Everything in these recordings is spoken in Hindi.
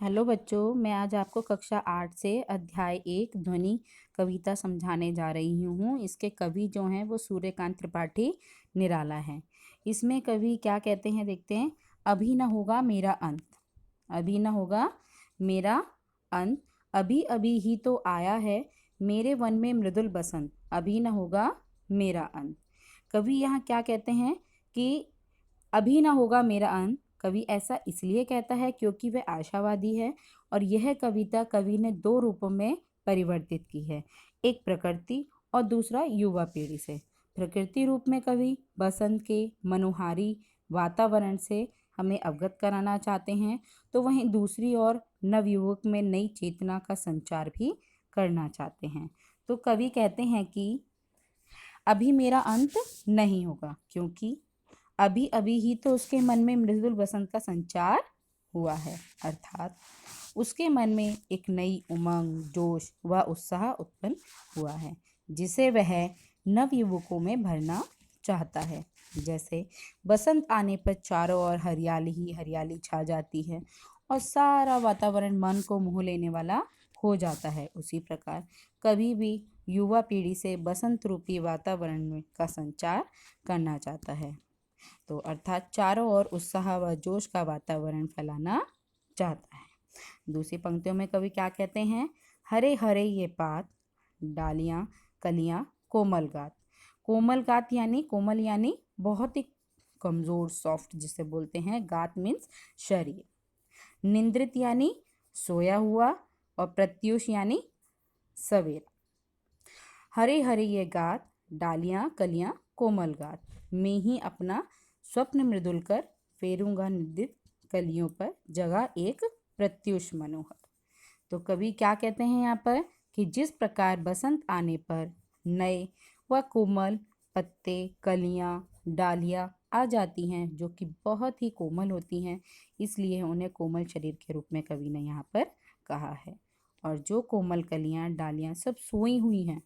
हेलो बच्चों, मैं आज आपको कक्षा 8 से अध्याय 1 ध्वनि कविता समझाने जा रही हूँ। इसके कवि जो हैं वो सूर्यकांत त्रिपाठी निराला हैं। इसमें कवि क्या कहते हैं देखते हैं। अभी न होगा मेरा अंत, अभी न होगा मेरा अंत, अभी अभी ही तो आया है मेरे वन में मृदुल बसंत, अभी न होगा मेरा अंत। कवि यहाँ क्या कहते हैं कि अभी ना होगा मेरा अंत। कवि ऐसा इसलिए कहता है क्योंकि वह आशावादी है और यह कविता कवि ने दो रूपों में परिवर्तित की है, एक प्रकृति और दूसरा युवा पीढ़ी से। प्रकृति रूप में कवि बसंत के मनोहारी वातावरण से हमें अवगत कराना चाहते हैं, तो वहीं दूसरी ओर नवयुवक में नई चेतना का संचार भी करना चाहते हैं। तो कवि कहते हैं कि अभी मेरा अंत नहीं होगा, क्योंकि अभी अभी ही तो उसके मन में मृदुल बसंत का संचार हुआ है, अर्थात उसके मन में एक नई उमंग, जोश व उत्साह उत्पन्न हुआ है, जिसे वह नवयुवकों में भरना चाहता है। जैसे बसंत आने पर चारों ओर हरियाली ही हरियाली छा जाती है और सारा वातावरण मन को मोह लेने वाला हो जाता है, उसी प्रकार कभी भी युवा पीढ़ी से बसंत रूपी वातावरण में का संचार करना चाहता है। तो अर्थात चारों ओर उत्साह व जोश का वातावरण फैलाना चाहता है। दूसरी पंक्तियों में कवि क्या कहते हैं। हरे हरे ये पात, डालियां कलियां कोमल गात। कोमल गात यानी कोमल यानी बहुत ही कमजोर, सॉफ्ट जिसे बोलते हैं। गात मीन्स शरीर। निंद्रित यानी सोया हुआ और प्रत्यूष यानी सवेरा। हरे हरे ये गात, डालियां कलियां कोमल गात, मैं ही अपना स्वप्न मृदुल कर फेरूंगा निदित कलियों पर जगह एक प्रत्युष मनोहर। तो कवि क्या कहते हैं यहाँ पर कि जिस प्रकार बसंत आने पर नए व कोमल पत्ते, कलियां, डालियां आ जाती हैं, जो कि बहुत ही कोमल होती हैं, इसलिए उन्हें कोमल शरीर के रूप में कवि ने यहाँ पर कहा है। और जो कोमल कलियां, डालियां सब सोई हुई हैं,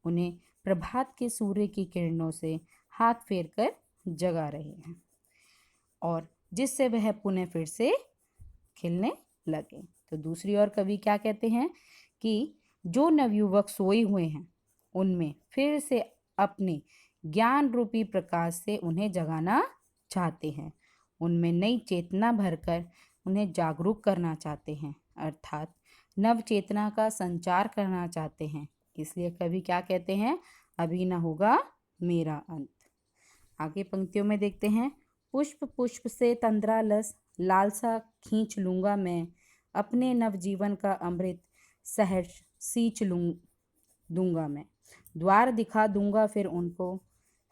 उन्हें प्रभात के सूर्य की किरणों से हाथ फेर कर जगा रहे हैं और जिससे वह पुनः फिर से खिलने लगे। तो दूसरी ओर कवि क्या कहते हैं कि जो नवयुवक सोए हुए हैं, उनमें फिर से अपने ज्ञान रूपी प्रकाश से उन्हें जगाना चाहते हैं, उनमें नई चेतना भरकर उन्हें जागरूक करना चाहते हैं, अर्थात नव चेतना का संचार करना चाहते हैं। इसलिए कवि क्या कहते हैं, अभी न होगा मेरा अंत। आगे पंक्तियों में देखते हैं। पुष्प पुष्प से तंद्रा लस, लालसा खींच लूंगा मैं, अपने नवजीवन का अमृत सहर्ष सींच दूंगा मैं, द्वार दिखा दूंगा फिर उनको,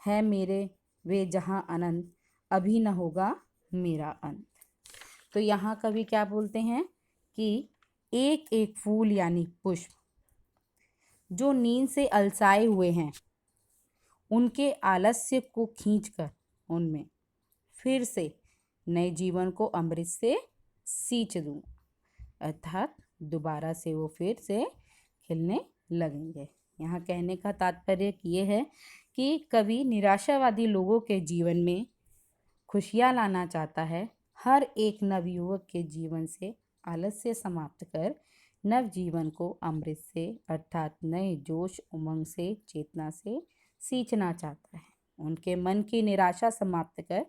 है मेरे वे जहाँ अनंत, अभी न होगा मेरा अंत। तो यहाँ कवि क्या बोलते हैं कि एक एक फूल यानी पुष्प जो नींद से अलसाए हुए हैं, उनके आलस्य को खींचकर उनमें फिर से नए जीवन को अमृत से सींच दूँ, अर्थात दोबारा से वो फिर से खिलने लगेंगे। यहाँ कहने का तात्पर्य ये है कि कवि निराशावादी लोगों के जीवन में खुशियाँ लाना चाहता है। हर एक नवयुवक के जीवन से आलस्य समाप्त कर नव जीवन को अमृत से अर्थात नए जोश उमंग से चेतना से सींचना चाहता है। उनके मन की निराशा समाप्त कर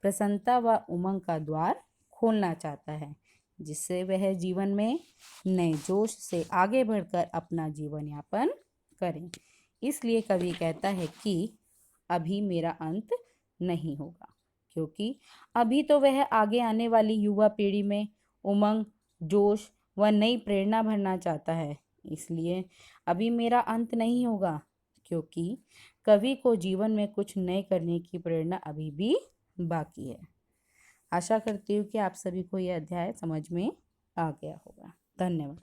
प्रसन्नता व उमंग का द्वार खोलना चाहता है, जिससे वह जीवन में नए जोश से आगे बढ़कर अपना जीवन यापन करें। इसलिए कवि कहता है कि अभी मेरा अंत नहीं होगा, क्योंकि अभी तो वह आगे आने वाली युवा पीढ़ी में उमंग, जोश व नई प्रेरणा भरना चाहता है। इसलिए अभी मेरा अंत नहीं होगा, क्योंकि कवि को जीवन में कुछ नए करने की प्रेरणा अभी भी बाकी है। आशा करती हूँ कि आप सभी को यह अध्याय समझ में आ गया होगा। धन्यवाद।